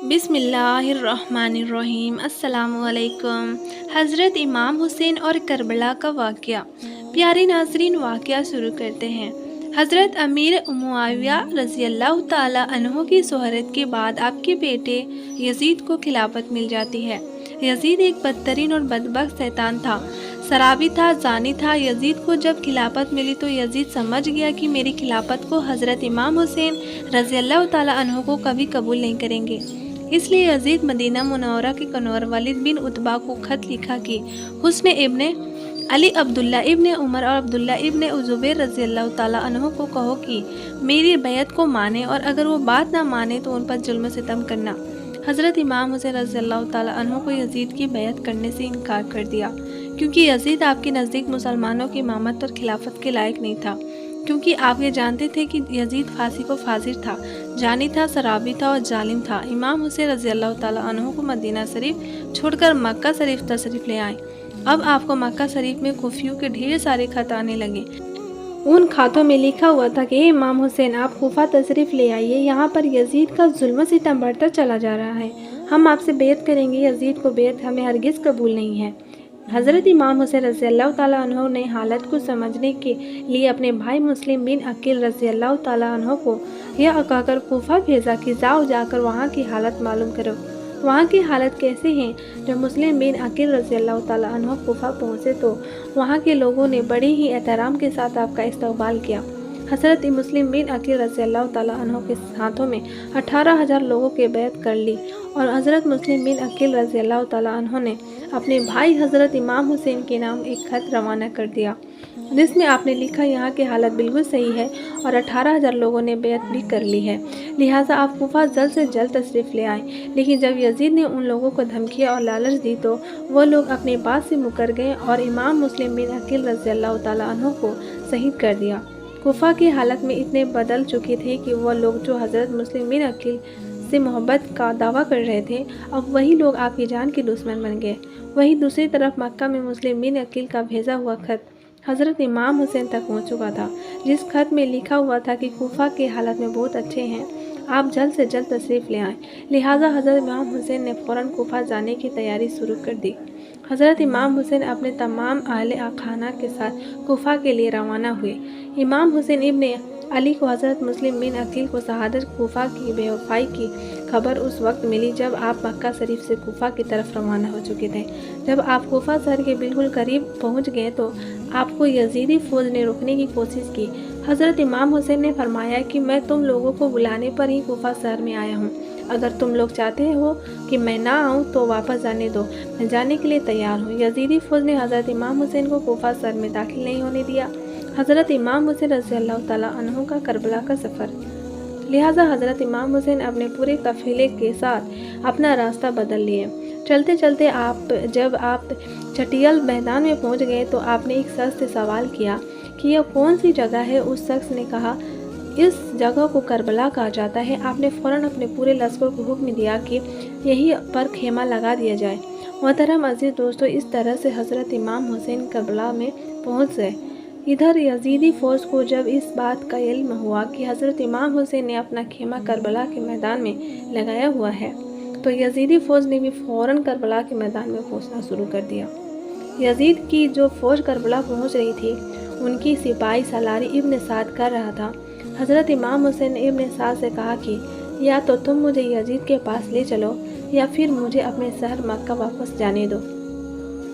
بسم اللہ الرحمن الرحیم۔ السلام علیکم۔ حضرت امام حسین اور کربلا کا واقعہ۔ پیارے ناظرین، واقعہ شروع کرتے ہیں۔ حضرت امیر معاویہ رضی اللہ تعالی عنہ کی شہرت کے بعد آپ کے بیٹے یزید کو خلافت مل جاتی ہے۔ یزید ایک بدترین اور بدبخت شیطان تھا، شرابی تھا، زانی تھا۔ یزید کو جب خلافت ملی تو یزید سمجھ گیا کہ میری خلافت کو حضرت امام حسین رضی اللہ تعالی عنہ کو کبھی قبول نہیں کریں گے۔ اس لیے یزید مدینہ منورہ کے کنور ولید بن عتبہ کو خط لکھا کہ حسن ابن علی، عبداللہ ابن عمر اور عبداللہ ابن زبیر رضی اللہ تعالیٰ عنہ کو کہو کہ میری بیعت کو مانے، اور اگر وہ بات نہ مانے تو ان پر ظلم و ستم کرنا۔ حضرت امام حسین رضی اللہ تعالیٰ عنہ کو یزید کی بیعت کرنے سے انکار کر دیا، کیونکہ یزید آپ کے نزدیک مسلمانوں کی امامت اور خلافت کے لائق نہیں تھا، کیونکہ آپ یہ جانتے تھے کہ یزید فاسق و فاجر تھا، جانی تھا، شرابی تھا اور ظالم تھا۔ امام حسین رضی اللہ تعالیٰ عنہ کو مدینہ شریف چھوڑ کر مکہ شریف تشریف لے آئے۔ اب آپ کو مکہ شریف میں کوفیوں کے ڈھیر سارے خط آنے لگے۔ ان خطوں میں لکھا ہوا تھا کہ اے امام حسین، آپ کوفہ تشریف لے آئیے، یہاں پر یزید کا ظلم و ستم بڑھتا چلا جا رہا ہے، ہم آپ سے بیعت کریں گے، یزید کو بیعت ہمیں ہرگز قبول نہیں ہے۔ حضرت امام حسین رضی اللہ تعالیٰ عنہ نے حالت کو سمجھنے کے لیے اپنے بھائی مسلم بن عقیل رضی اللہ تعالیٰ عنہ کو یہ کہہ کر کوفہ بھیجا کہ جا کر وہاں کی حالت معلوم کرو، وہاں کی حالت کیسے ہیں۔ جب مسلم بن عقیل رضی اللہ تعالیٰ عنہ کوفہ پہنچے تو وہاں کے لوگوں نے بڑے ہی احترام کے ساتھ آپ کا استقبال کیا۔ حضرت مسلم بن عقیل رضی اللہ تعالیٰ عنہ کے ہاتھوں میں 18,000 لوگوں کے بیعت کر لی، اور حضرت مسلم بن عقیل رضی اللہ تعالیٰ عنہ نے اپنے بھائی حضرت امام حسین کے نام ایک خط روانہ کر دیا، جس میں آپ نے لکھا یہاں کی حالت بالکل صحیح ہے اور 18,000 لوگوں نے بیعت بھی کر لی ہے، لہٰذا آپ کوفہ جلد سے جلد تشریف لے آئیں۔ لیکن جب یزید نے ان لوگوں کو دھمکیاں اور لالچ دی تو وہ لوگ اپنی بات سے مکر گئے اور امام مسلم بن عقیل رضی اللہ تعالیٰ عنہ کو شہید کر دیا۔ کوفہ کی حالت میں اتنے بدل چکے تھے کہ وہ لوگ جو حضرت مسلم بن عقیل سے محبت کا دعویٰ کر رہے تھے، اب وہی لوگ آپ کی جان کے دشمن بن گئے۔ وہیں دوسری طرف مکہ میں مسلم بن عقیل کا بھیجا ہوا خط حضرت امام حسین تک پہنچ چکا تھا، جس خط میں لکھا ہوا تھا کہ کوفہ کے حالت میں بہت اچھے ہیں، آپ جلد سے جلد تشریف لے آئیں۔ لہٰذا حضرت امام حسین نے فوراً کوفہ جانے کی تیاری شروع کر دی۔ حضرت امام حسین اپنے تمام اہل خانہ کے ساتھ کوفہ کے لیے روانہ ہوئے۔ امام حسین ابن علی کو حضرت مسلم بن عقیل کو شہادت کوفہ کی بے وفائی کی خبر اس وقت ملی جب آپ مکہ شریف سے کوفہ کی طرف روانہ ہو چکے تھے۔ جب آپ کوفہ شہر کے بالکل قریب پہنچ گئے تو آپ کو یزیدی فوج نے روکنے کی کوشش کی۔ حضرت امام حسین نے فرمایا کہ میں تم لوگوں کو بلانے پر ہی کوفہ شہر میں آیا ہوں، اگر تم لوگ چاہتے ہو کہ میں نہ آؤں تو واپس جانے دو، میں جانے کے لیے تیار ہوں۔ یزیدی فوج نے حضرت امام حسین کو کوفہ شہر میں داخل نہیں ہونے دیا۔ حضرت امام حسین رضی اللہ تعالیٰ عنہ کا کربلا کا سفر۔ لہٰذا حضرت امام حسین اپنے پورے قافلے کے ساتھ اپنا راستہ بدل لیے۔ چلتے چلتے جب آپ چٹیل میدان میں پہنچ گئے تو آپ نے ایک شخص سے سوال کیا کہ یہ کون سی جگہ ہے۔ اس شخص نے کہا اس جگہ کو کربلا کہا جاتا ہے۔ آپ نے فوراً اپنے پورے لشکر کو حکم دیا کہ یہیں پر خیمہ لگا دیا جائے۔ محترم عزیز دوستو، اس طرح سے حضرت امام حسین کربلا میں پہنچ گئے۔ ادھر یزیدی فوج کو جب اس بات کا علم ہوا کہ حضرت امام حسین نے اپنا خیمہ کربلا کے میدان میں لگایا ہوا ہے تو یزیدی فوج نے بھی فوراً کربلا کے میدان میں پہنچنا شروع کر دیا۔ یزید کی جو فوج کربلا پہنچ رہی تھی، ان کی سپاہی سالاری ابن سعد کر رہا تھا۔ حضرت امام حسین نے ابن سعد سے کہا کہ یا تو تم مجھے یزید کے پاس لے چلو یا پھر مجھے اپنے شہر مکہ واپس جانے دو۔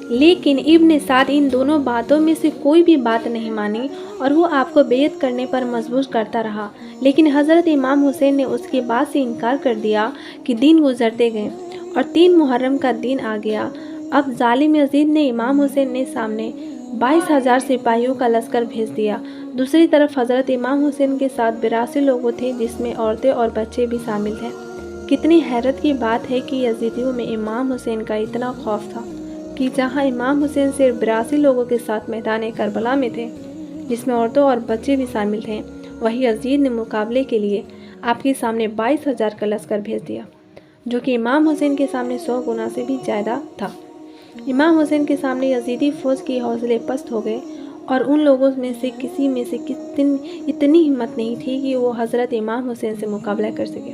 لیکن ابن سعد ان دونوں باتوں میں سے کوئی بھی بات نہیں مانی اور وہ آپ کو بیعت کرنے پر مجبور کرتا رہا۔ لیکن حضرت امام حسین نے اس کی بات سے انکار کر دیا کہ دن گزرتے گئے اور 3 محرم کا دن آ گیا۔ اب ظالم یزید نے امام حسین نے سامنے 22,000 سپاہیوں کا لشکر بھیج دیا۔ دوسری طرف حضرت امام حسین کے ساتھ 82 لوگ تھے، جس میں عورتیں اور بچے بھی شامل تھے۔ کتنی حیرت کی بات ہے کہ یزیدیوں میں امام حسین کا اتنا خوف تھا کہ جہاں امام حسین صرف 82 لوگوں کے ساتھ میدان کربلا میں تھے، جس میں عورتوں اور بچے بھی شامل تھے، وہی یزید نے مقابلے کے لیے آپ کے سامنے 22,000 کا لشکر بھیج دیا، جو کہ امام حسین کے سامنے 100 گنا سے بھی زیادہ تھا۔ امام حسین کے سامنے یزیدی فوج کے حوصلے پست ہو گئے اور ان لوگوں میں سے کسی میں سے اتنی ہمت نہیں تھی کہ وہ حضرت امام حسین سے مقابلہ کر سکے۔